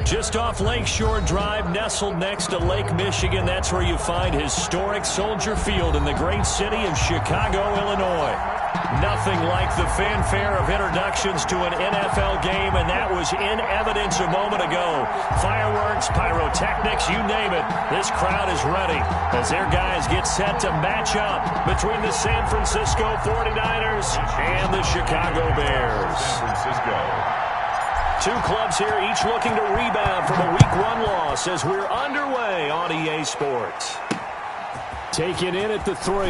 Just off Lakeshore Drive, nestled next to Lake Michigan. That's where you find historic Soldier Field in the great city of Chicago, Illinois. Nothing like the fanfare of introductions to an NFL game, and that was in evidence a moment ago. Fireworks, pyrotechnics, you name it. This crowd is ready as their guys get set to match up between the San Francisco 49ers and the Chicago Bears. San Francisco. Two clubs here, each looking to rebound from a Week 1 loss as we're underway on EA Sports. Taken in at the 3.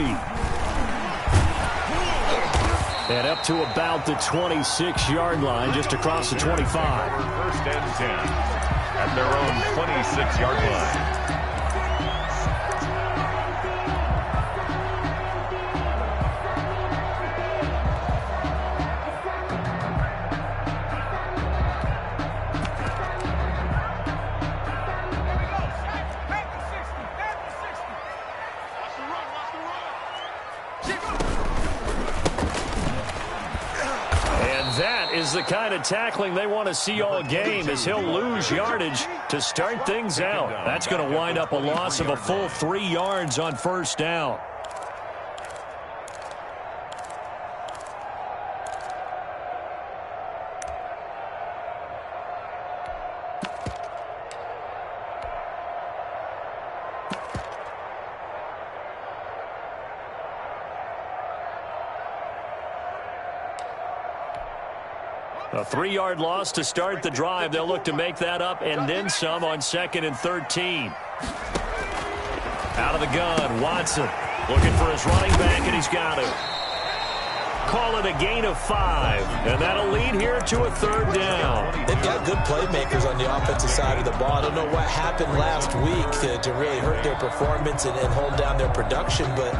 And up to about the 26-yard line, just across the 25. First and 10 at their own 26-yard line. Is the kind of tackling they want to see all game as he'll lose yardage to start things out. That's going to wind up a loss of a full 3 yards on first down. A 3-yard loss to start the drive. They'll look to make that up and then some on 2nd and 13. Out of the gun, Watson looking for his running back, and he's got it. Call it a gain of 5, and that'll lead here to a 3rd down. They've got good playmakers on the offensive side of the ball. I don't know what happened last week to really hurt their performance and hold down their production, but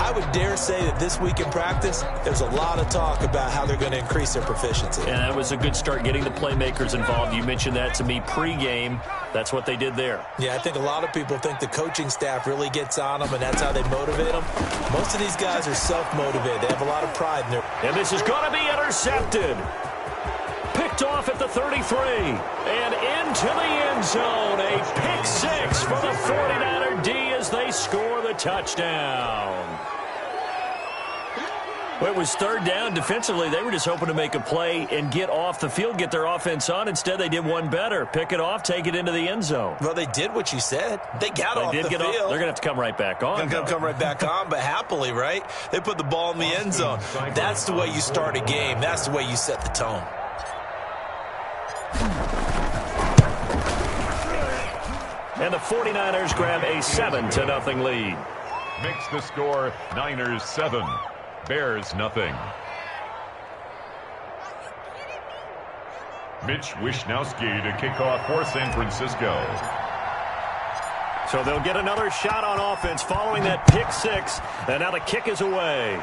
I would dare say that this week in practice, there's a lot of talk about how they're going to increase their proficiency. And that was a good start getting the playmakers involved. You mentioned that to me pregame. That's what they did there. Yeah, I think a lot of people think the coaching staff really gets on them, and that's how they motivate them. Most of these guys are self-motivated. They have a lot of pride in their... And this is going to be intercepted. Picked off at the 33. And into the end zone. A pick 6 for the 49er D as they score the touchdown. Well, it was 3rd down. Defensively, they were just hoping to make a play and get off the field, get their offense on. Instead, they did one better. Pick it off, take it into the end zone. Well, they did what you said. They got off the field. They're going to have to come right back on. Come right back on, but happily, right? They put the ball in the end zone. That's the way you start a game. That's the way you set the tone. And the 49ers grab a 7-0 lead. Makes the score Niners 7, Bears nothing. Mitch Wishnowsky to kick off for San Francisco. So they'll get another shot on offense following that pick 6. And now the kick is away.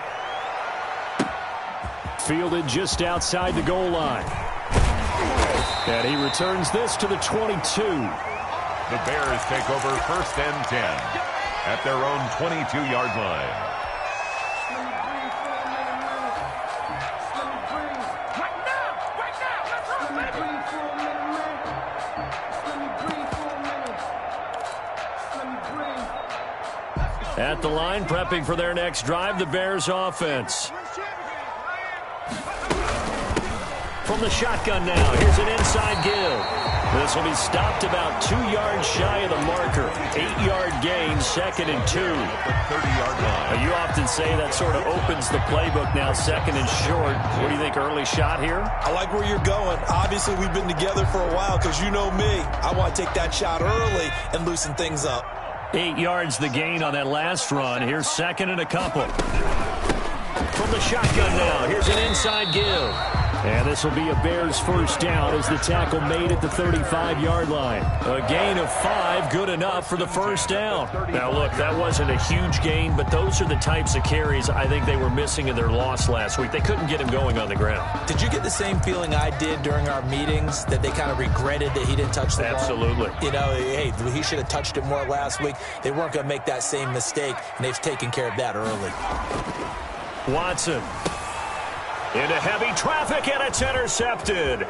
Fielded just outside the goal line. And he returns this to the 22. The Bears take over 1st and 10 at their own 22-yard line. At the line, prepping for their next drive, the Bears offense. From the shotgun now, here's an inside give. This will be stopped about 2 yards shy of the marker. 8-yard gain, 2nd and 2. 30-yard line. You often say that sort of opens the playbook now, 2nd and short. What do you think, early shot here? I like where you're going. Obviously, we've been together for a while because you know me. I want to take that shot early and loosen things up. 8 yards the gain on that last run. Here's 2nd and a couple. From the shotgun now, here's an inside give. And this will be a Bears first down as the tackle made at the 35-yard line. A gain of 5, good enough for the first down. Now, look, that wasn't a huge gain, but those are the types of carries I think they were missing in their loss last week. They couldn't get him going on the ground. Did you get the same feeling I did during our meetings, that they kind of regretted that he didn't touch the ball? Absolutely. You know, hey, he should have touched it more last week. They weren't going to make that same mistake, and they've taken care of that early. Watson into heavy traffic, and it's intercepted.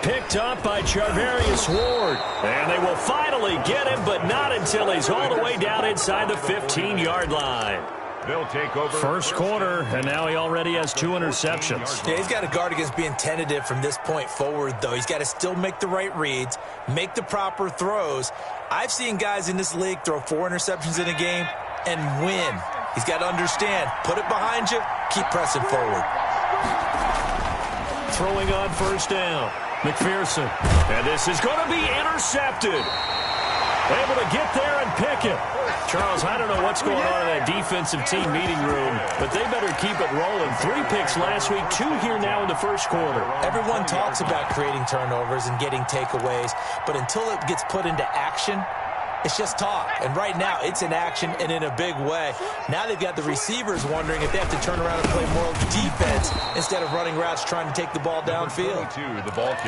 Picked up by Charvarius Ward. And they will finally get him, but not until he's all the way down inside the 15-yard line. They'll take over. First quarter, and now he already has 2 interceptions. Yeah, he's got to guard against being tentative from this point forward, though. He's got to still make the right reads, make the proper throws. I've seen guys in this league throw 4 interceptions in a game and win. He's got to understand, put it behind you, keep pressing forward. Throwing on first down, McPherson. And this is going to be intercepted. Able to get there and pick it. Charles, I don't know what's going on in that defensive team meeting room, but they better keep it rolling. 3 picks last week, 2 here now in the first quarter. Everyone talks about creating turnovers and getting takeaways, but until it gets put into action, it's just talk. And right now, it's in action and in a big way. Now they've got the receivers wondering if they have to turn around and play more defense instead of running routes trying to take the ball downfield.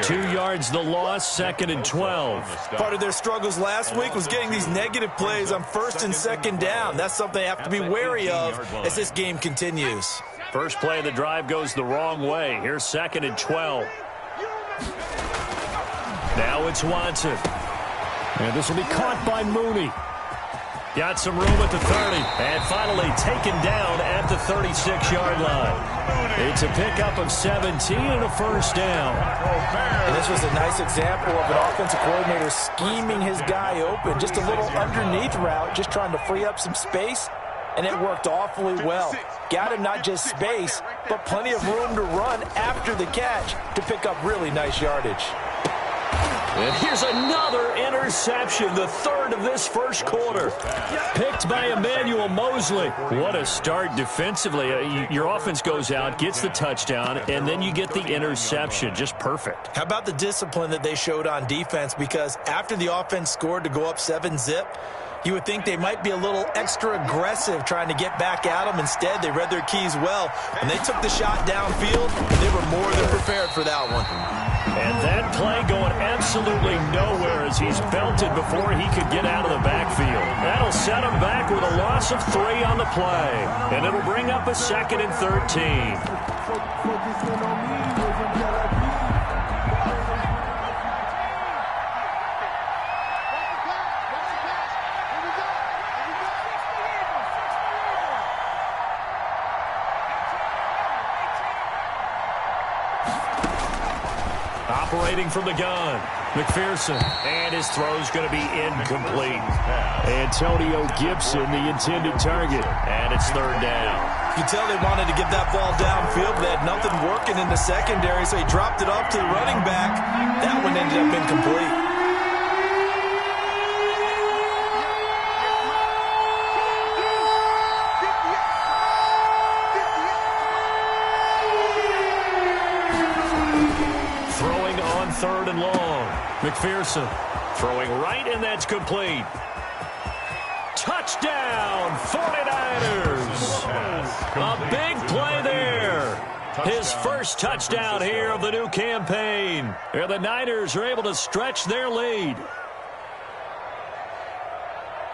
2 yards the loss, 2nd and 12. Part of their struggles last week was getting these negative plays on 1st and 2nd down. That's something they have to be wary of as this game continues. First play of the drive goes the wrong way. Here's 2nd and 12. Now it's Watson. And this will be caught by Mooney. Got some room at the 30. And finally taken down at the 36-yard line. It's a pickup of 17 and a first down. And this was a nice example of an offensive coordinator scheming his guy open. Just a little underneath route, just trying to free up some space. And it worked awfully well. Got him not just space, but plenty of room to run after the catch to pick up really nice yardage. And here's another interception, the 3rd of this first quarter. Picked by Emmanuel Mosley. What a start defensively. Your offense goes out, gets the touchdown, and then you get the interception. Just perfect. How about the discipline that they showed on defense? Because after the offense scored to go up 7-zip, you would think they might be a little extra aggressive trying to get back at them. Instead, they read their keys well. When they took the shot downfield, they were more than prepared for that one. And that play going absolutely nowhere as he's belted before he could get out of the backfield. That'll set him back with a loss of 3 on the play. And it'll bring up a 2nd and 13. Operating from the gun, McPherson, and his throw's going to be incomplete. Antonio Gibson, the intended target, and it's 3rd down. You can tell they wanted to get that ball downfield, but they had nothing working in the secondary, so he dropped it off to the running back. That one ended up incomplete. Throwing on 3rd and long. McPherson throwing right, and that's complete. Touchdown, 49ers. A big play there. His first touchdown here of the new campaign. And the Niners are able to stretch their lead.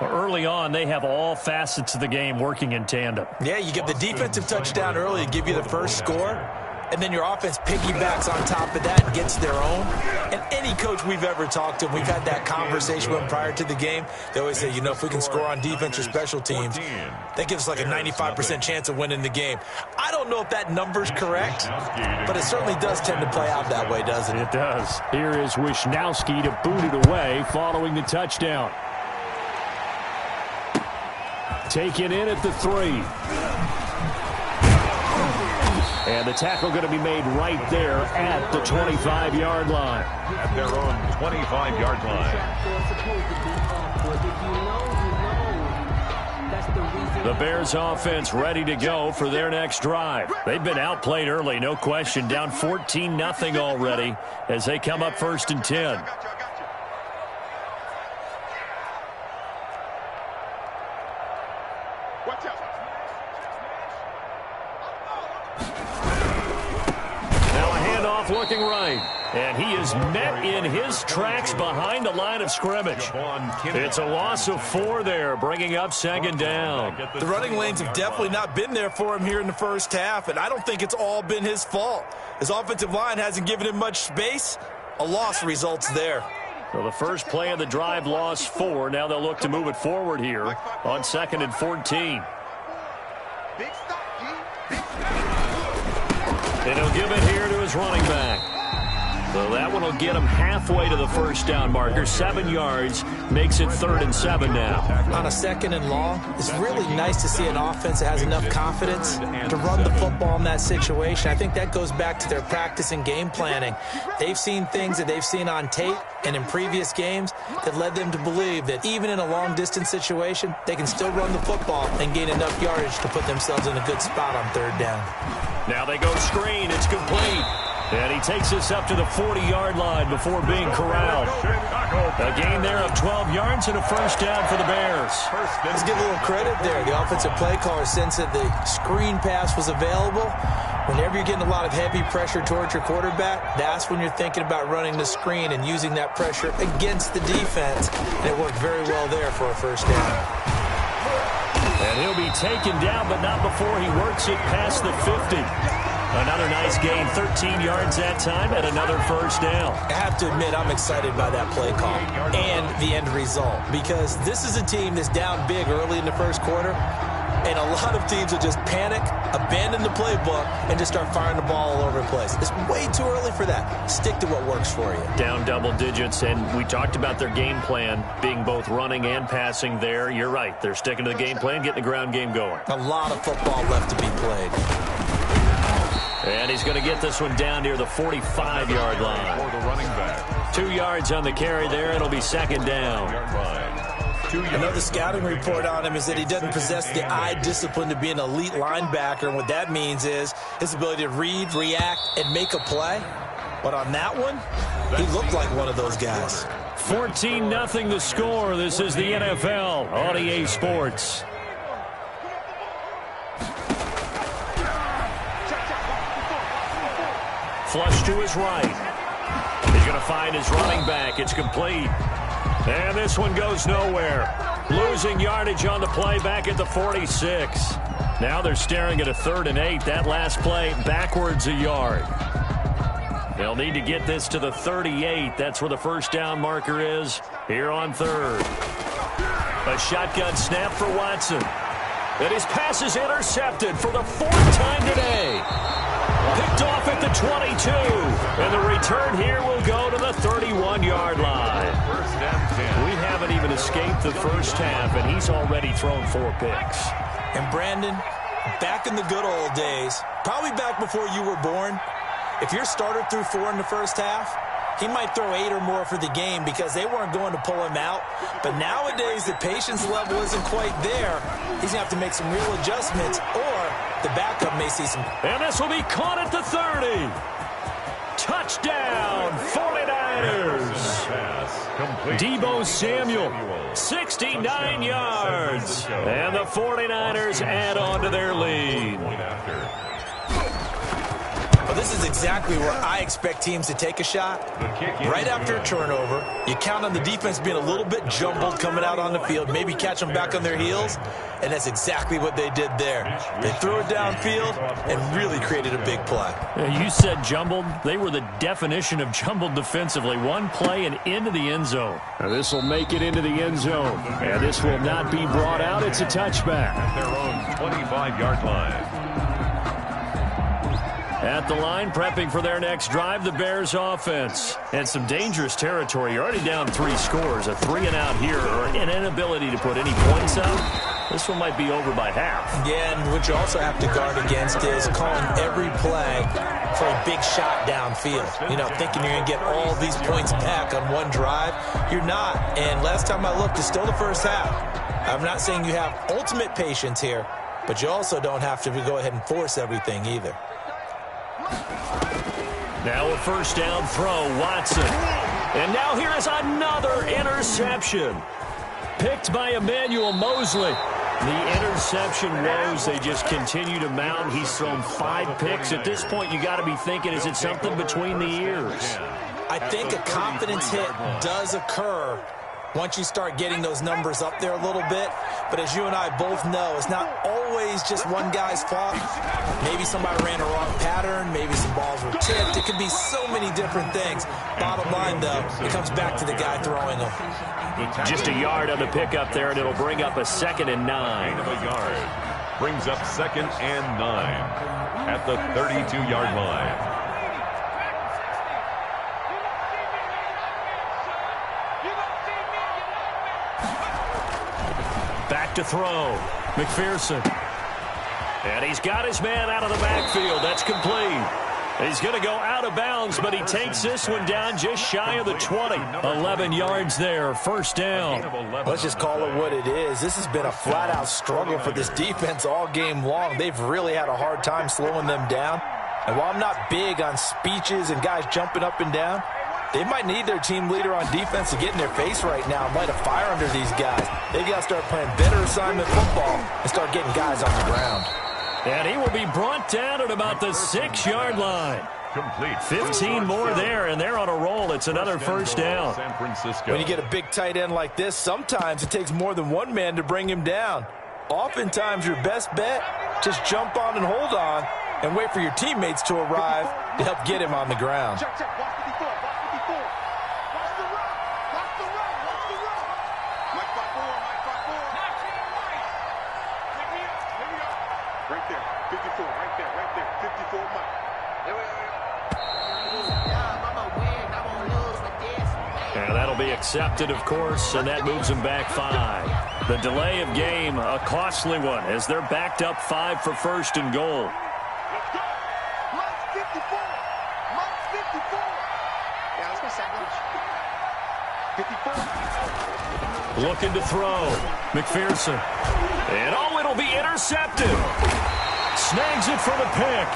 Early on, they have all facets of the game working in tandem. Yeah, you get the defensive touchdown early to give you the first score. And then your offense piggybacks on top of that and gets their own. And any coach we've ever talked to, we've had that conversation with them prior to the game, they always say, you know, if we can score on defense or special teams, that gives us like a 95% chance of winning the game. I don't know if that number's correct, but it certainly does tend to play out that way, doesn't it? It does. Here is Wisnowski to boot it away following the touchdown. Taken in at the 3. And the tackle going to be made right there at the 25-yard line. At their own 25-yard line. The Bears offense ready to go for their next drive. They've been outplayed early, no question. Down 14-0 already as they come up 1st and 10. Looking right, and he is met in his tracks behind the line of scrimmage. It's a loss of 4 there, bringing up 2nd down. The running lanes have definitely not been there for him here in the first half, and I don't think it's all been his fault. His offensive line hasn't given him much space, A loss results there. So the first play of the drive lost 4. Now they'll look to move it forward here on 2nd and 14. And he'll give it here to his running back. So that one will get him halfway to the first down marker. 7 yards makes it 3rd and 7 now. On a 2nd and long, it's really nice to see an offense that has enough confidence to run the football in that situation. I think that goes back to their practice and game planning. They've seen things that they've seen on tape and in previous games that led them to believe that even in a long-distance situation, they can still run the football and gain enough yardage to put themselves in a good spot on 3rd down. Now they go screen. It's complete. And he takes us up to the 40-yard line before being corralled. A gain there of 12 yards and a first down for the Bears. Let's give a little credit there. The offensive play caller sensed that the screen pass was available. Whenever you're getting a lot of heavy pressure towards your quarterback, that's when you're thinking about running the screen and using that pressure against the defense. And it worked very well there for a first down. And he'll be taken down, but not before he works it past the 50. Another nice gain, 13 yards that time, and another first down. I have to admit, I'm excited by that play call and the end result, because this is a team that's down big early in the first quarter, and a lot of teams will just panic, abandon the playbook, and just start firing the ball all over the place. It's way too early for that. Stick to what works for you. Down double digits, and we talked about their game plan being both running and passing there. You're right. They're sticking to the game plan, getting the ground game going. A lot of football left to be played. And he's going to get this one down near the 45-yard line. For the running back. 2 yards on the carry there. It'll be 2nd down. Another scouting report on him is that he doesn't possess the eye discipline to be an elite linebacker. And what that means is his ability to read, react, and make a play. But on that one, he looked like one of those guys. 14-0 the score. This is the NFL on EA Sports. Flush to his right. He's going to find his running back. It's complete. And this one goes nowhere. Losing yardage on the play back at the 46. Now they're staring at a 3rd and 8. That last play backwards a yard. They'll need to get this to the 38. That's where the first down marker is here on 3rd. A shotgun snap for Watson. And his pass is intercepted for the 4th time today. Picked off at the 22. And the return here will go to the 31-yard line. First and 10. We haven't even escaped the first half, and he's already thrown 4 picks. And Brandon, back in the good old days, probably back before you were born, if your starter threw 4 in the first half, he might throw 8 or more for the game because they weren't going to pull him out. But nowadays, the patience level isn't quite there. He's going to have to make some real adjustments, or the backup may see some. And this will be caught at the 30. Touchdown, 49ers. Deebo Samuel, 69 yards. And the 49ers add on to their lead. Well, this is exactly where I expect teams to take a shot. Right after a turnover, you count on the defense being a little bit jumbled coming out on the field, maybe catch them back on their heels, and that's exactly what they did there. They threw it downfield and really created a big play. You said jumbled. They were the definition of jumbled defensively. One play and into the end zone. Now this will make it into the end zone. And this will not be brought out. It's a touchback. At their own 25-yard line. At the line, prepping for their next drive, the Bears offense. And some dangerous territory. You're already down 3 scores. A 3-and-out here, or an inability to put any points up. This one might be over by half. Yeah, and what you also have to guard against is calling every play for a big shot downfield. You know, thinking you're going to get all these points back on one drive. You're not. And last time I looked, it's still the first half. I'm not saying you have ultimate patience here, but you also don't have to go ahead and force everything either. Now a first down throw, Watson. And now here is another interception. Picked by Emmanuel Mosley. The interception woes, they just continue to mount. He's thrown 5 picks. At this point, you got to be thinking, is it something between the ears? I think a confidence hit does occur once you start getting those numbers up there a little bit. But as you and I both know, it's not always just one guy's fault. Maybe somebody ran a wrong pattern. Maybe some balls were tipped. It could be so many different things. Bottom line, though, it comes back to the guy throwing them. Just a yard on the pickup there, and it'll bring up a 2nd and 9. Gain of a yard. Brings up 2nd and 9 at the 32-yard line. Back to throw. McPherson. And he's got his man out of the backfield. That's complete. He's going to go out of bounds, but he takes this one down just shy of the 20. 11 yards there, 1st down. Let's just call it what it is. This has been a flat-out struggle for this defense all game long. They've really had a hard time slowing them down. And while I'm not big on speeches and guys jumping up and down, they might need their team leader on defense to get in their face right now and light a fire under these guys. They've got to start playing better assignment football and start getting guys on the ground. And he will be brought down at about the 6-yard line. Complete. 15 more there, and they're on a roll. It's another 1st down. San Francisco. When you get a big tight end like this, sometimes it takes more than one man to bring him down. Oftentimes, your best bet, just jump on and hold on and wait for your teammates to arrive to help get him on the ground. And that'll be accepted, of course, and that moves them back 5. The delay of game, a costly one, as they're backed up 5 for 1st and goal. Looking to throw. McPherson. And it'll be intercepted. Snags it for the pick.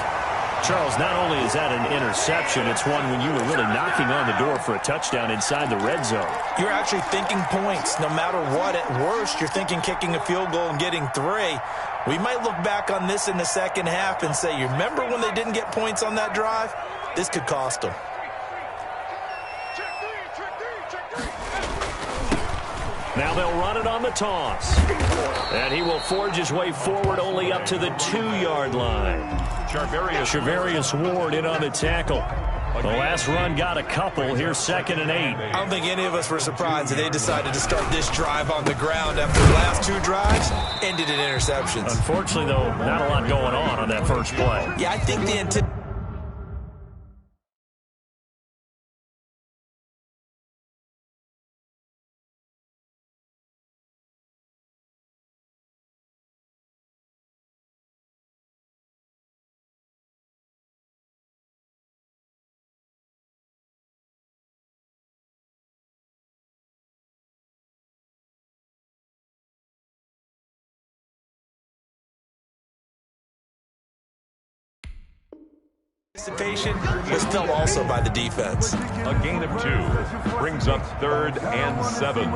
Charles, not only is that an interception, it's one when you were really knocking on the door for a touchdown inside the red zone. You're actually thinking points. No matter what, at worst, you're thinking kicking a field goal and getting 3. We might look back on this in the second half and say, you remember when they didn't get points on that drive? This could cost them. Now they'll run it on the toss. And he will forge his way forward only up to the 2-yard line. Charvarius Ward in on the tackle. The last run got a couple. Here's 2nd and 8. I don't think any of us were surprised that they decided to start this drive on the ground after the last 2 drives ended in interceptions. Unfortunately, though, not a lot going on that first play. Yeah, I think the anticipation was felt also by the defense. A gain of 2 brings up 3rd and 7.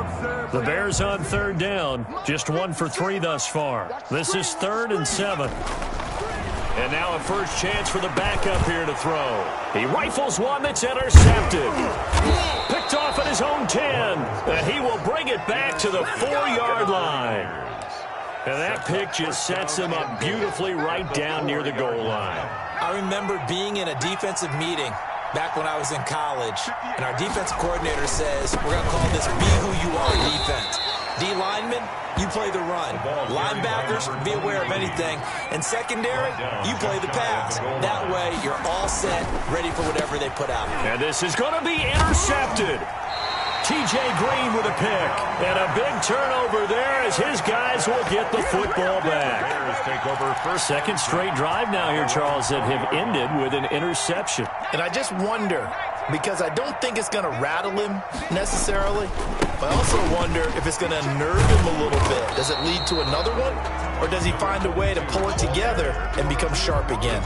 The Bears on 3rd down, just 1 for 3 thus far. This is 3rd and 7. And now a first chance for the backup here to throw. He rifles one that's intercepted. Picked off at his own 10. And he will bring it back to the 4-yard line. And that pick just sets him up beautifully right down near the goal line. I remember being in a defensive meeting back when I was in college, and our defensive coordinator says, we're going to call this Be Who You Are defense. D linemen, you play the run. Linebackers, be aware of anything. And secondary, you play the pass. That way, you're all set, ready for whatever they put out. And this is going to be intercepted. T.J. Green with a pick. And a big turnover there as his guys will get the football back. Take over first. 2nd straight drive now here, Charles, that have ended with an interception. And I just wonder, because I don't think it's going to rattle him necessarily, but I also wonder if it's going to nerve him a little bit. Does it lead to another one? Or does he find a way to pull it together and become sharp again?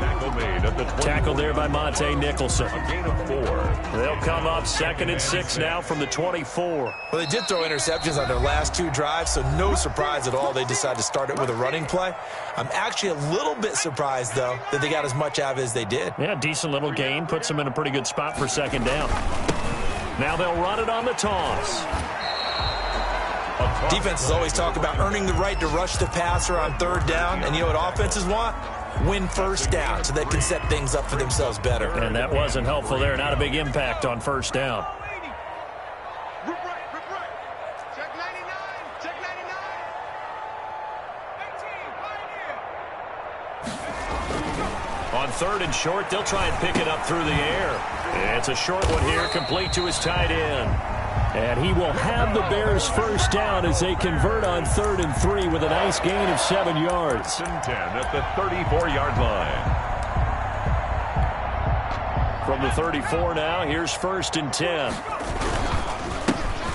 Tackle there by Monte Nicholson. A gain of 4. They'll come up 2nd and 6 now from the 24. Well, they did throw interceptions on their last 2 drives, so no surprise at all they decided to start it with a running play. I'm actually a little bit surprised, though, that they got as much out of it as they did. Yeah, decent little gain. Puts them in a pretty good spot for 2nd down. Now they'll run it on the toss. Defenses always talk about earning the right to rush the passer on third down. And you know what offenses want? Win first down so they can set things up for themselves better. And that wasn't helpful there. Not a big impact on first down. On third and short, they'll try and pick it up through the air. It's a short one here, complete to his tight end. And he will have the Bears first down as they convert on 3rd and 3 with a nice gain of 7 yards. 10 at the 34-yard line. From the 34 now, here's 1st and 10.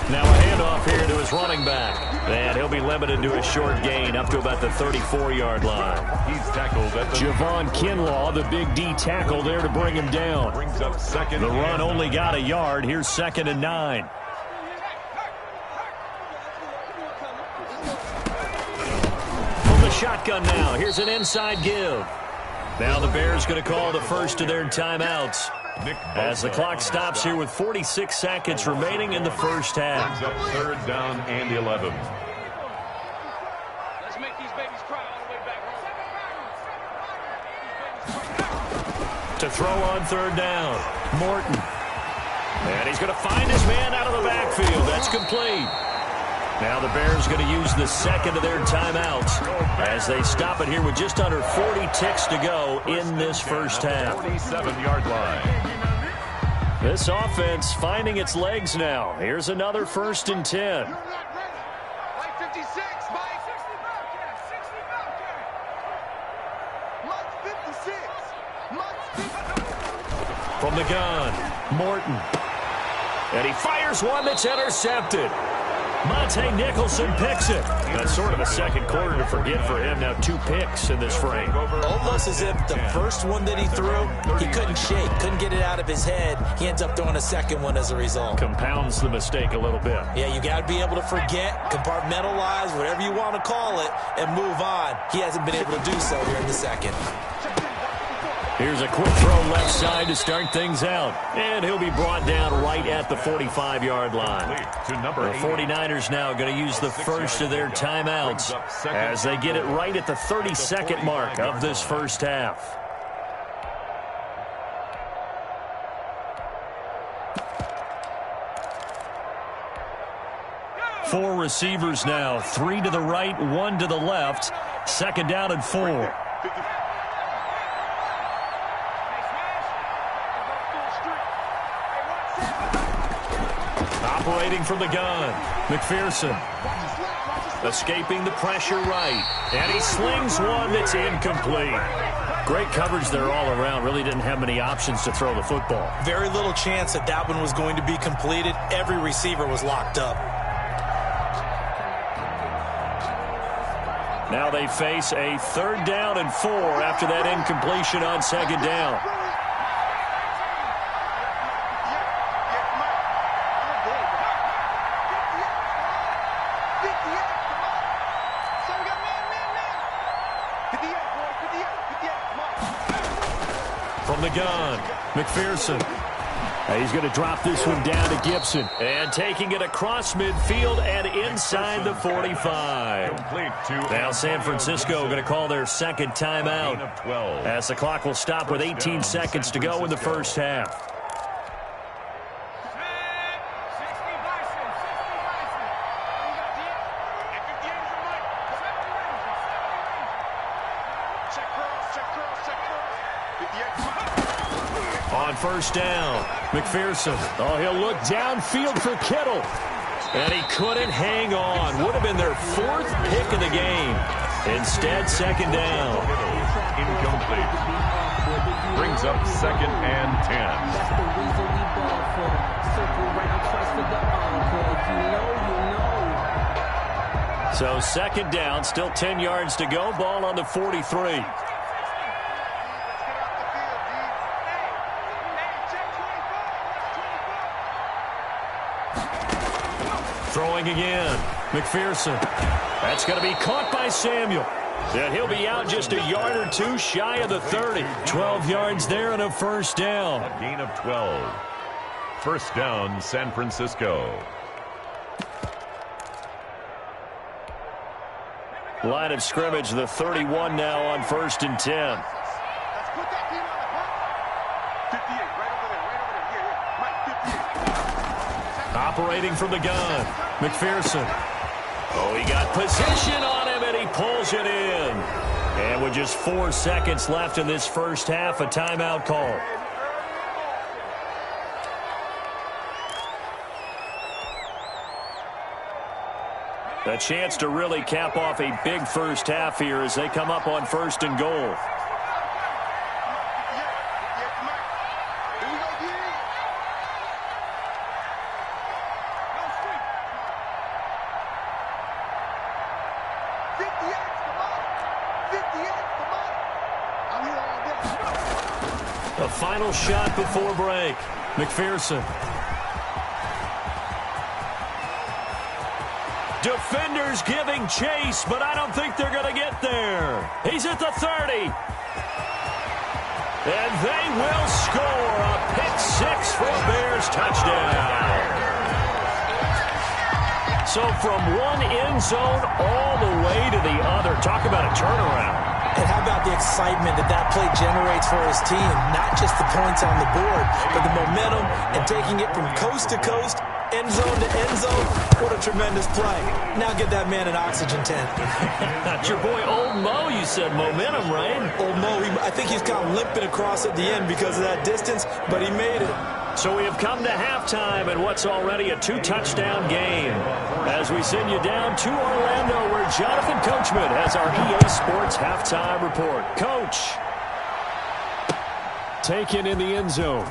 Now a handoff here to his running back. And he'll be limited to a short gain up to about the 34-yard line. He's tackled at the Javon Kinlaw, the big D tackle there to bring him down. Brings up 2nd. The run only got a yard. Here's 2nd and 9. From the shotgun now, here's an inside give. Now the Bears going to call the first of their timeouts as the clock stops here with 46 seconds remaining in the first half. Brings up 3rd down and 11. Let's make these babies cry all the way back home. To throw on 3rd down, Morton. And he's going to find his man out of the backfield. That's complete. Now the Bears going to use the second of their timeouts as they stop it here with just under 40 ticks to go in this first half. 47-yard line. This offense finding its legs now. Here's another 1st and 10. Mike 56, Mike. 56. From the gun, Morton. And he fires one that's intercepted. Monte Nicholson picks it. That's sort of a second quarter to forget for him. Now 2 picks in this frame. Almost as if the first one that he threw, he couldn't shake, couldn't get it out of his head. He ends up throwing a second one as a result. Compounds the mistake a little bit. Yeah, you got to be able to forget, compartmentalize, whatever you want to call it, and move on. He hasn't been able to do so here in the second. Here's a quick throw left side to start things out. And he'll be brought down right at the 45-yard line. The 49ers now going to use the first of their timeouts as they get it right at the 32nd mark of this first half. Four receivers now, 3 to the right, 1 to the left. 2nd down and 4. Operating from the gun, McPherson. Escaping the pressure right. And he slings one that's incomplete. Great coverage there all around. Really didn't have many options to throw the football. Very little chance that that one was going to be completed. Every receiver was locked up. Now they face a 3rd down and 4 after that incompletion on 2nd down. From the gun, McPherson. He's going to drop this one down to Gibson. And taking it across midfield and inside the 45. Now San Francisco going to call their 2nd timeout as the clock will stop with 18 seconds to go in the first half. On 1st down, McPherson. Oh, he'll look downfield for Kittle. And he couldn't hang on. Would have been their 4th pick of the game. Instead, 2nd down. Incomplete. Brings up 2nd and 10. So 2nd down, still 10 yards to go. Ball on the 43. Throwing again, McPherson. That's going to be caught by Samuel. And he'll be out just a yard or 2 shy of the 30. 12 yards there and a 1st down. A gain of 12. 1st down, San Francisco. Line of scrimmage, the 31 now on 1st and 10. Let's put that team on the hunt. 58, right over there. Yeah, Mike, 58. Operating from the gun, McPherson. Oh, he got position on him, and he pulls it in. And with just 4 seconds left in this first half, a timeout call. A chance to really cap off a big first half here as they come up on 1st and goal. A final shot before break. McPherson. Defenders giving chase, but I don't think they're going to get there. He's at the 30. And they will score a pick-6 for a Bears touchdown. So from one end zone all the way to the other. Talk about a turnaround. And how about the excitement that play generates for his team? Not just the points on the board, but the momentum and taking it from coast to coast, end zone to end zone. What a tremendous play. Now get that man an oxygen tent. Not your boy Old Mo, you said momentum, right? Old Mo, I think he's kind of limping across at the end because of that distance, but he made it. So we have come to halftime in what's already a 2-touchdown game. As we send you down to Orlando, where Jonathan Coachman has our EA Sports halftime report. Coach, taken in the end zone.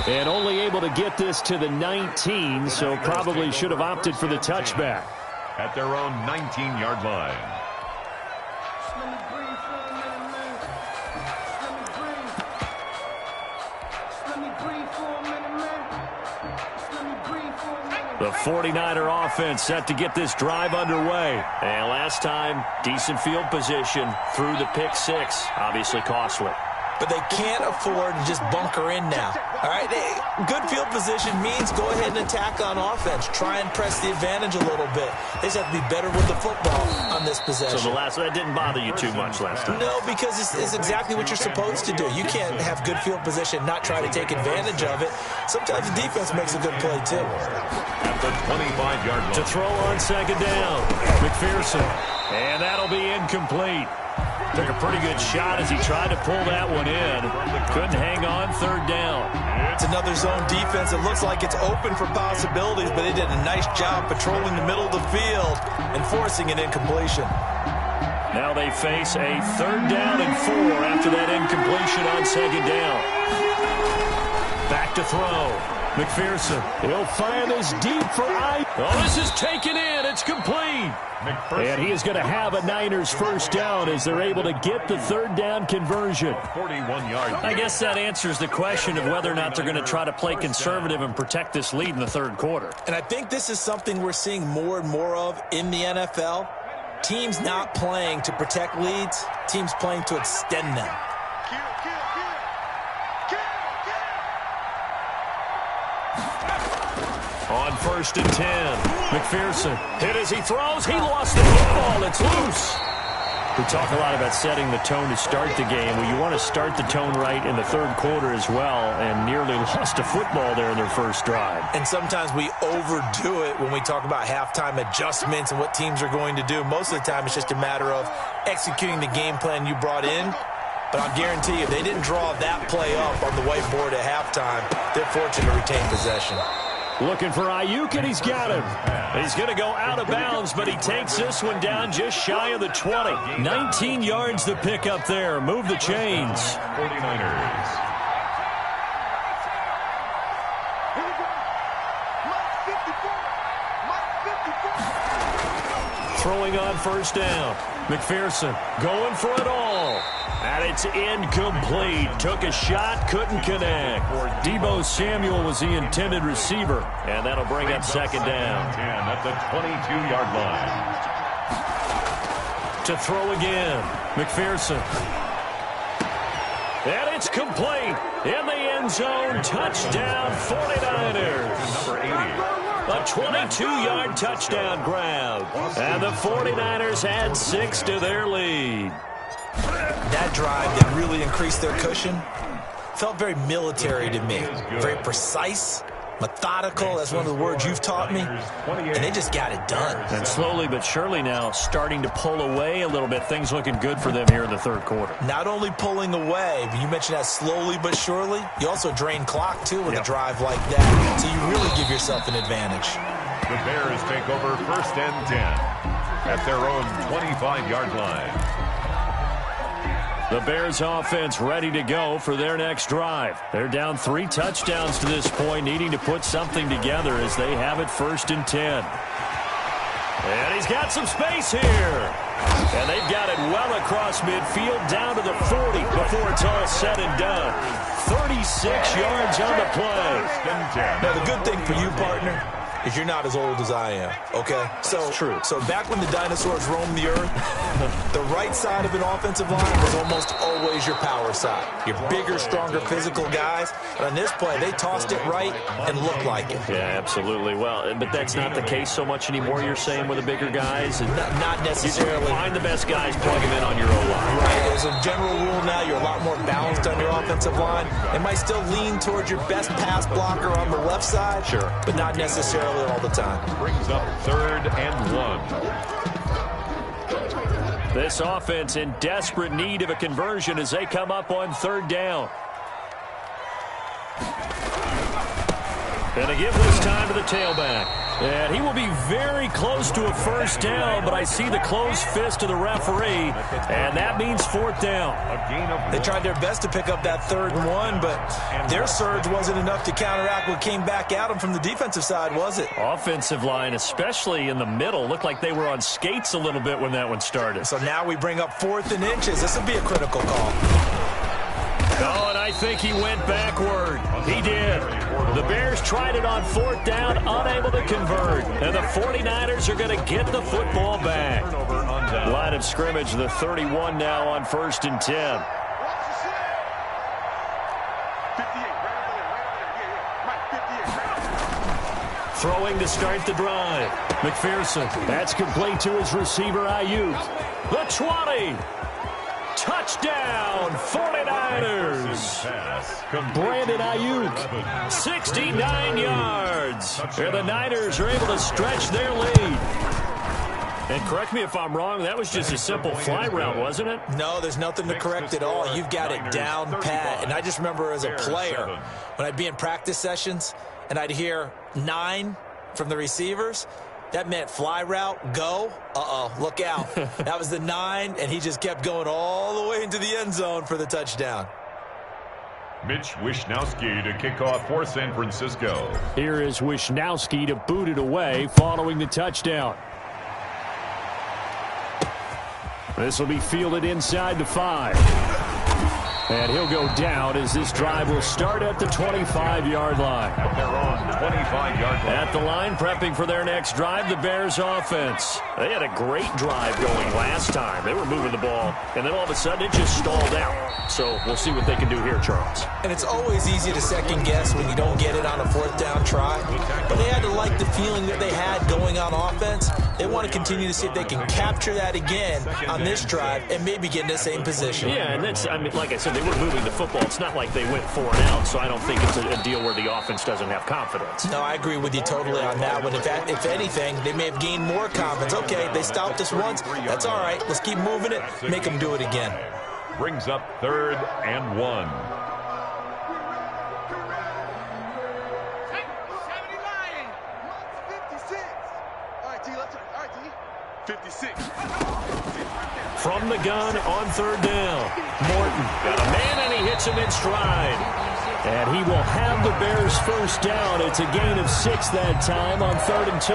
And only able to get this to the 19, so probably should have opted for the touchback. At their own 19-yard line. The 49er offense set to get this drive underway. And last time, decent field position through the pick-6. Obviously costly. But they can't afford to just bunker in now. All right, good field position means go ahead and attack on offense. Try and press the advantage a little bit. They just have to be better with the football on this possession. So that didn't bother you too much last time? No, because it's exactly what you're supposed to do. You can't have good field position, not try to take advantage of it. Sometimes the defense makes a good play, too. At the 25-yard line. To throw on 2nd down, McPherson. And that'll be incomplete. Took a pretty good shot as he tried to pull that one in. Couldn't hang on 3rd down. It's another zone defense. It looks like it's open for possibilities, but they did a nice job patrolling the middle of the field and forcing an incompletion. Now they face a 3rd down and 4 after that incompletion on 2nd down. Back to throw. McPherson. He'll fire this deep for I. Oh, this is taken in. It's complete. And he is going to have a Niners first down as they're able to get the 3rd down conversion. 41 yards. I guess that answers the question of whether or not they're going to try to play conservative and protect this lead in the 3rd quarter. And I think this is something we're seeing more and more of in the NFL. Teams not playing to protect leads, teams playing to extend them. On 1st and 10, McPherson hit as he throws. He lost the football. It's loose. We talk a lot about setting the tone to start the game. Well, you want to start the tone right in the 3rd quarter as well, and nearly lost a football there in their first drive. And sometimes we overdo it when we talk about halftime adjustments and what teams are going to do. Most of the time, it's just a matter of executing the game plan you brought in. But I'll guarantee you, they didn't draw that play up on the whiteboard at halftime. They're fortunate to retain possession. Looking for Ayuk, and he's got him. He's going to go out of bounds, but he takes this one down just shy of the 20. 19 yards to pick up there. Move the chains. 49ers. Throwing on 1st down. McPherson going for it all. And it's incomplete. Took a shot, couldn't connect. Deebo Samuel was the intended receiver. And that'll bring up 2nd down. 10 at the 22-yard line. To throw again. McPherson. And it's complete. In the end zone. Touchdown 49ers. Number 80. A 22-yard touchdown grab. And the 49ers add 6 to their lead. That drive that really increased their cushion felt very military to me. Very precise, methodical. That's one of the words you've taught me. And they just got it done. And slowly but surely now starting to pull away a little bit. Things looking good for them here in the third quarter. Not only pulling away, but you mentioned that slowly but surely. You also drain clock, too, with a drive like that. So you really give yourself an advantage. The Bears take over 1st and 10 at their own 25-yard line. The Bears offense ready to go for their next drive. They're down 3 touchdowns to this point, needing to put something together as they have it 1st and 10. And he's got some space here. And they've got it well across midfield down to the 40 before it's all said and done. 36 yards on the play. Now, the good thing for you, partner, is you're not as old as I am, okay? That's true. So back when the dinosaurs roamed the earth, the right side of an offensive line was almost always your power side. Your bigger, stronger, physical guys. But on this play, they tossed it right and looked like it. Yeah, absolutely. Well, but that's not the case so much anymore, you're saying, with the bigger guys? Not necessarily. You find the best guys, plug them in on your O-line. Right. As a general rule now, you're a lot more balanced on your offensive line. It might still lean towards your best pass blocker on the left side. Sure. But not necessarily all the time. Brings up 3rd and 1. This offense in desperate need of a conversion as they come up on 3rd down. And they give this time to the tailback. And he will be very close to a 1st down, but I see the closed fist of the referee, and that means 4th down. They tried their best to pick up that 3rd and 1, but their surge wasn't enough to counteract what came back at them from the defensive side, was it? Offensive line, especially in the middle, looked like they were on skates a little bit when that one started. So now we bring up 4th and inches. This will be a critical call. Oh, and I think he went backward. He did. The Bears tried it on 4th down, unable to convert. And the 49ers are going to get the football back. Line of scrimmage, the 31 now on 1st and 10. Throwing to start the drive. McPherson, that's complete to his receiver, Ayuk. The 20. Touchdown, 49ers. Brandon Ayuk, 69 yards. And the Niners are able to stretch their lead. And correct me if I'm wrong, that was just a simple fly route, wasn't it? No, there's nothing to correct at all. You've got it down pat. And I just remember as a player, when I'd be in practice sessions and I'd hear 9 from the receivers, that meant fly route, go. Uh-oh, look out. That was the 9, and he just kept going all the way into the end zone for the touchdown. Mitch Wishnowsky to kick off for San Francisco. Here is Wishnowsky to boot it away following the touchdown. This will be fielded inside the 5. And he'll go down as this drive will start at the 25-yard line. At their own 25-yard line. At the line, prepping for their next drive, the Bears offense. They had a great drive going last time. They were moving the ball, and then all of a sudden it just stalled out. So we'll see what they can do here, Charles. And it's always easy to second guess when you don't get it on a 4th down try. But they had to like the feeling that they had going on offense. They want to continue to see if they can capture that again on this drive and maybe get in the same position. Yeah, and that's, I mean, like I said, they were moving the football. It's not like they went 4 and out, so I don't think it's a deal where the offense doesn't have confidence. No, I agree with you totally on that one. If anything, they may have gained more confidence. Okay, they stopped us once. That's all right. Let's keep moving it. Make them do it again. Brings up 3rd and 1. 56. From the gun on 3rd down. Morton got a man, and he hits him in stride. And he will have the Bears 1st down. It's a gain of 6 that time on 3rd and 2.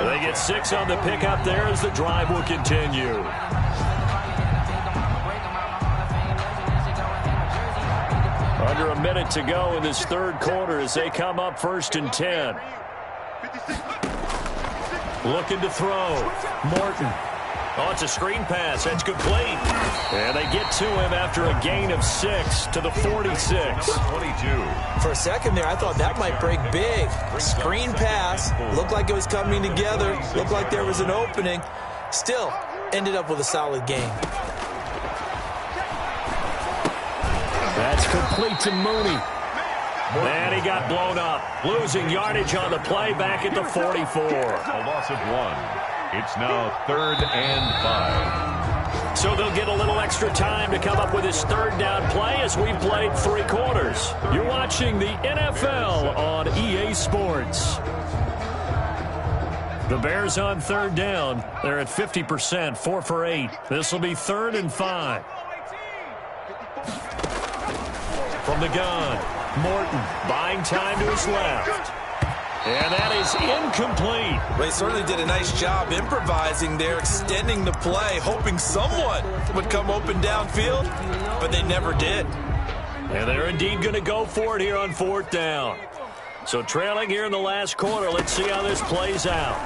They get 6 on the pickup there as the drive will continue. Under a minute to go in this 3rd quarter as they come up 1st and 10. Looking to throw. Morton. Oh, it's a screen pass. That's complete. And they get to him after a gain of 6 to the 46. 22. For a second there, I thought that might break big. Screen pass. Looked like it was coming together. Looked like there was an opening. Still, ended up with a solid game. That's complete to Mooney. And he got blown up. Losing yardage on the play back at the 44. A loss of 1. It's now 3rd and 5. So they'll get a little extra time to come up with his third down play as we've played 3 quarters. You're watching the NFL on EA Sports. The Bears on third down. They're at 50%, 4 for 8. This will be 3rd and 5. From the gun, Morton buying time to his left. And that is incomplete. Well, he certainly did a nice job improvising there, extending the play, hoping someone would come open downfield, but they never did. And they're indeed going to go for it here on 4th down. So trailing here in the last quarter, let's see how this plays out.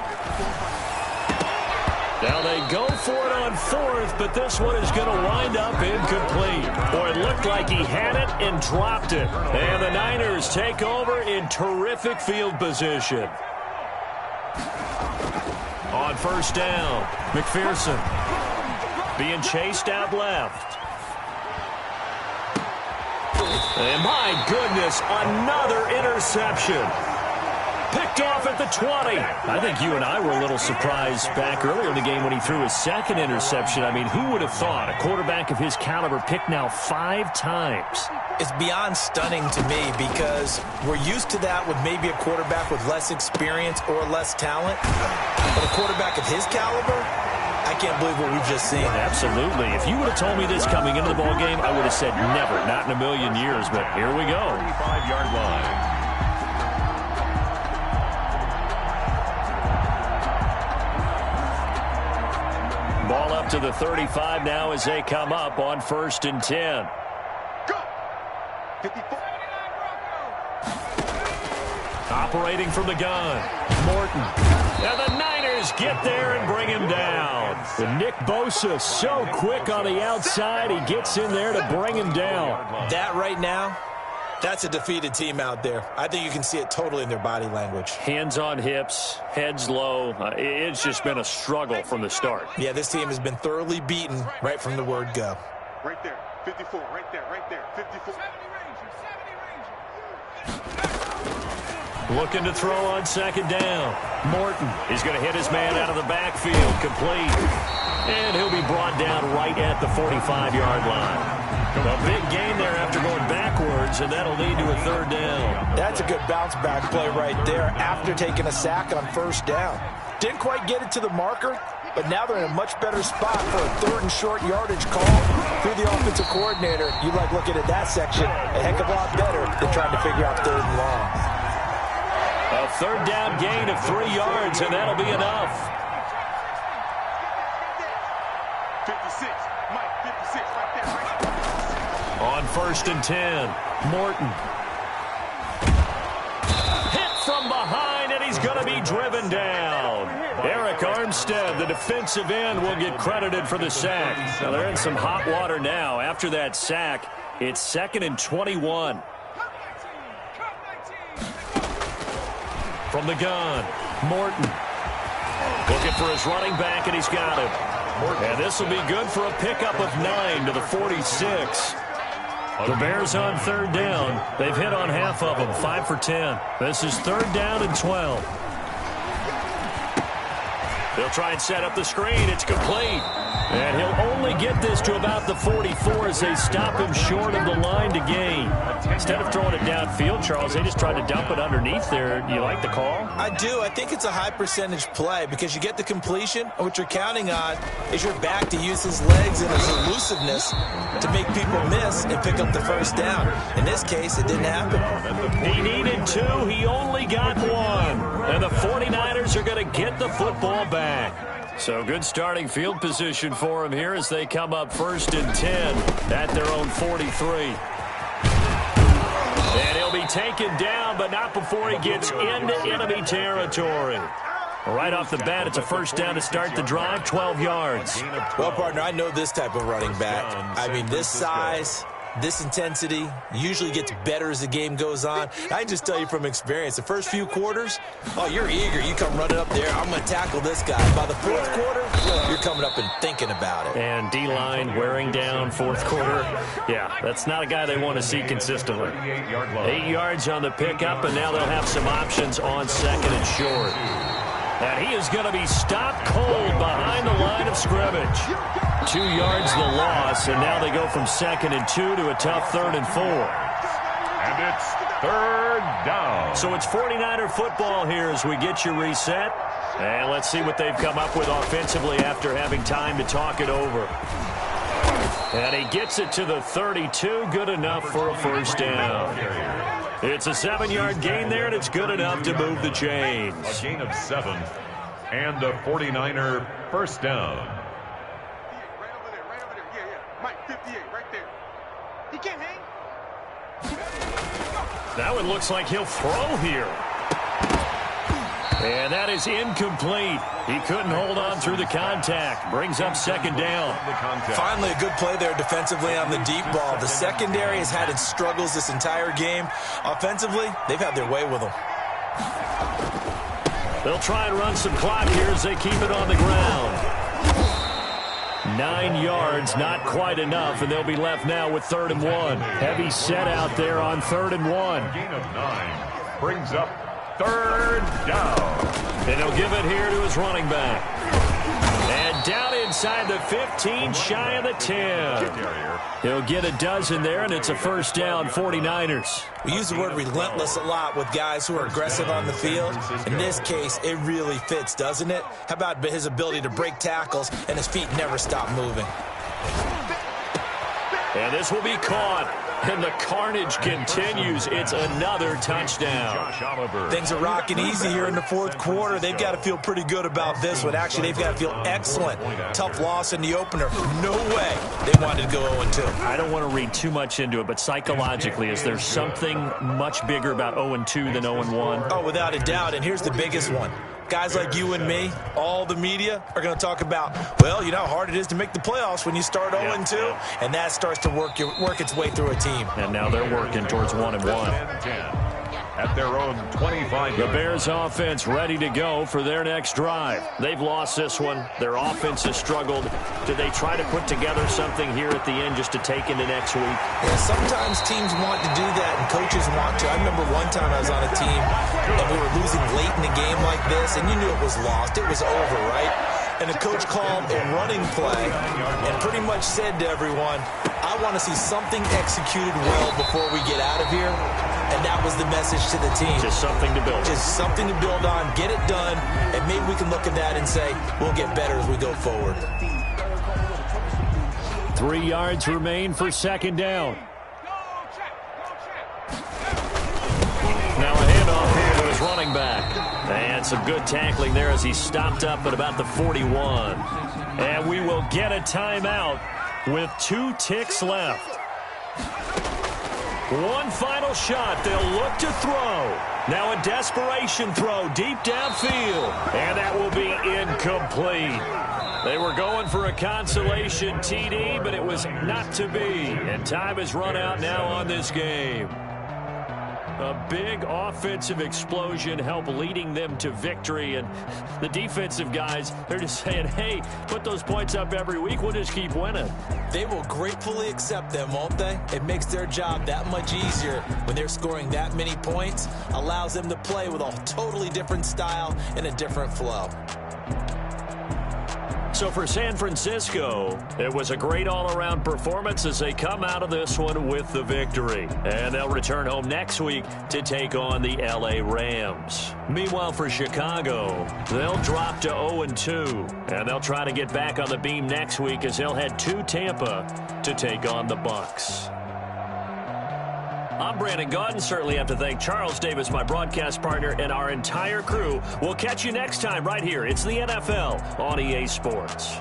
Now they go for it on 4th, but this one is going to wind up incomplete. Boy, it looked like he had it and dropped it. And the Niners take over in terrific field position. On 1st down, McPherson being chased out left. And my goodness, another interception. Picked off at the 20. I think you and I were a little surprised back earlier in the game when he threw his second interception. I mean, who would have thought a quarterback of his caliber picked now 5 times? It's beyond stunning to me because we're used to that with maybe a quarterback with less experience or less talent. But a quarterback of his caliber, I can't believe what we've just seen. Absolutely. If you would have told me this coming into the ball game, I would have said never, not in a million years. But here we go. 35-yard line. Ball up to the 35 now as they come up on 1st and 10. Go. 54. Operating from the gun, Morton. And the Niners get there and bring him down. And Nick Bosa so quick on the outside, he gets in there to bring him down. That right now, that's a defeated team out there. I think you can see it totally in their body language. Hands on hips, heads low. It's just been a struggle from the start. Yeah, this team has been thoroughly beaten right from the word go. Right there. 54. Right there. Right there. 54. Looking to throw on 2nd down. Morton is going to hit his man out of the backfield. Complete. And he'll be brought down right at the 45-yard line. A big gain there after going backwards, and that'll lead to a 3rd down. That's a good bounce-back play right there after taking a sack on 1st down. Didn't quite get it to the marker, but now they're in a much better spot for a 3rd and short yardage call through the offensive coordinator. You like looking at that section a heck of a lot better than trying to figure out 3rd and long. A 3rd down gain of 3 yards, and that'll be enough. 56. Mike, 56. Right there. Right there. On 1st and 10, Morton. Hit from behind, and he's going to be driven down. Eric Armstead, the defensive end, will get credited for the sack. Now, they're in some hot water now. After that sack, it's 2nd and 21. From the gun, Morton. Looking for his running back, and he's got him. And this will be good for a pickup of 9 to the 46. The Bears on 3rd down. They've hit on half of them, 5 for 10. This is 3rd down and 12. They'll try and set up the screen. It's complete. And he'll only get this to about the 44 as they stop him short of the line to gain. Instead of throwing it downfield, Charles, they just tried to dump it underneath there. Do you like the call? I do. I think it's a high percentage play because you get the completion, and what you're counting on is your back to use his legs and his elusiveness to make people miss and pick up the 1st down. In this case, it didn't happen. He needed 2. He only got 1. And the 49ers are going to get the football back. So good starting field position for him here as they come up 1st and 10 at their own 43. And he'll be taken down, but not before he gets into enemy territory. Right off the bat, it's a first down to start the drive, 12 yards. Well, partner, I know this type of running back. I mean, this size, this intensity usually gets better as the game goes on. I can just tell you from experience, the first few quarters, oh, you're eager. You come running up there, I'm going to tackle this guy. By the fourth quarter, you're coming up and thinking about it. And D-line wearing down fourth quarter. Yeah, that's not a guy they want to see consistently. 8 yards on the pickup, and now they'll have some options on second and short. And he is going to be stopped cold behind the line of scrimmage. 2 yards the loss, and now they go from 2nd and 2 to a tough 3rd and 4. And it's 3rd down. So it's 49er football here as we get you reset. And let's see what they've come up with offensively after having time to talk it over. And he gets it to the 32, good enough for a first down. It's a 7-yard gain there, and it's good enough to move the chains. A gain of 7, and a 49er first down. Right over there, right over there. Yeah, yeah. Mike, 58, right there. He can't hang. That one looks like he'll throw here. And that is incomplete. He couldn't hold on through the contact. Brings up 2nd down. Finally, a good play there defensively on the deep ball. The secondary has had its struggles this entire game. Offensively, they've had their way with them. They'll try and run some clock here as they keep it on the ground. 9 yards, not quite enough, and they'll be left now with 3rd and 1. Heavy set out there on 3rd and 1. Gain of 9 brings up 3rd down. And he'll give it here to his running back. And down inside the 15, shy of the 10. He'll get a dozen there, and it's a first down, 49ers. We use the word relentless a lot with guys who are aggressive on the field. In this case, it really fits, doesn't it? How about his ability to break tackles and his feet never stop moving? And this will be caught. And the carnage continues. It's another touchdown. Things are rocking easy here in the fourth quarter. They've got to feel pretty good about this one. Actually, they've got to feel excellent. Tough loss in the opener. No way they wanted to go 0-2. I don't want to read too much into it, but psychologically, is there something much bigger about 0-2 than 0-1? Oh, without a doubt. And here's the biggest one. Guys like you and me, all the media, are going to talk about, well, you know how hard it is to make the playoffs when you start 0-2, and that starts to work its way through a team. And now they're working towards 1-1. At their own 25. The Bears offense ready to go for their next drive. They've lost this one. Their offense has struggled. Do they try to put together something here at the end just to take into next week? Yeah, sometimes teams want to do that and coaches want to. I remember one time I was on a team and we were losing late in the game like this, and you knew it was lost. It was over, right? And the coach called a running play and pretty much said to everyone, I want to see something executed well before we get out of here. And that was the message to the team. Just something to build. Just something to build on, get it done, and maybe we can look at that and say, we'll get better as we go forward. 3 yards remain for 2nd down. Now a handoff here to his running back. And some good tackling there as he stopped up at about the 41. And we will get a timeout with 2 ticks left. One final shot. They'll look to throw. Now a desperation throw deep downfield. And that will be incomplete. They were going for a consolation TD, but it was not to be. And time has run out now on this game. A big offensive explosion helped leading them to victory. And the defensive guys, they're just saying, hey, put those points up every week. We'll just keep winning. They will gratefully accept them, won't they? It makes their job that much easier when they're scoring that many points. Allows them to play with a totally different style and a different flow. So for San Francisco, it was a great all-around performance as they come out of this one with the victory. And they'll return home next week to take on the LA Rams. Meanwhile, for Chicago, they'll drop to 0-2. And they'll try to get back on the beam next week as they'll head to Tampa to take on the Bucs. I'm Brandon Gaudin. Certainly have to thank Charles Davis, my broadcast partner, and our entire crew. We'll catch you next time right here. It's the NFL on EA Sports.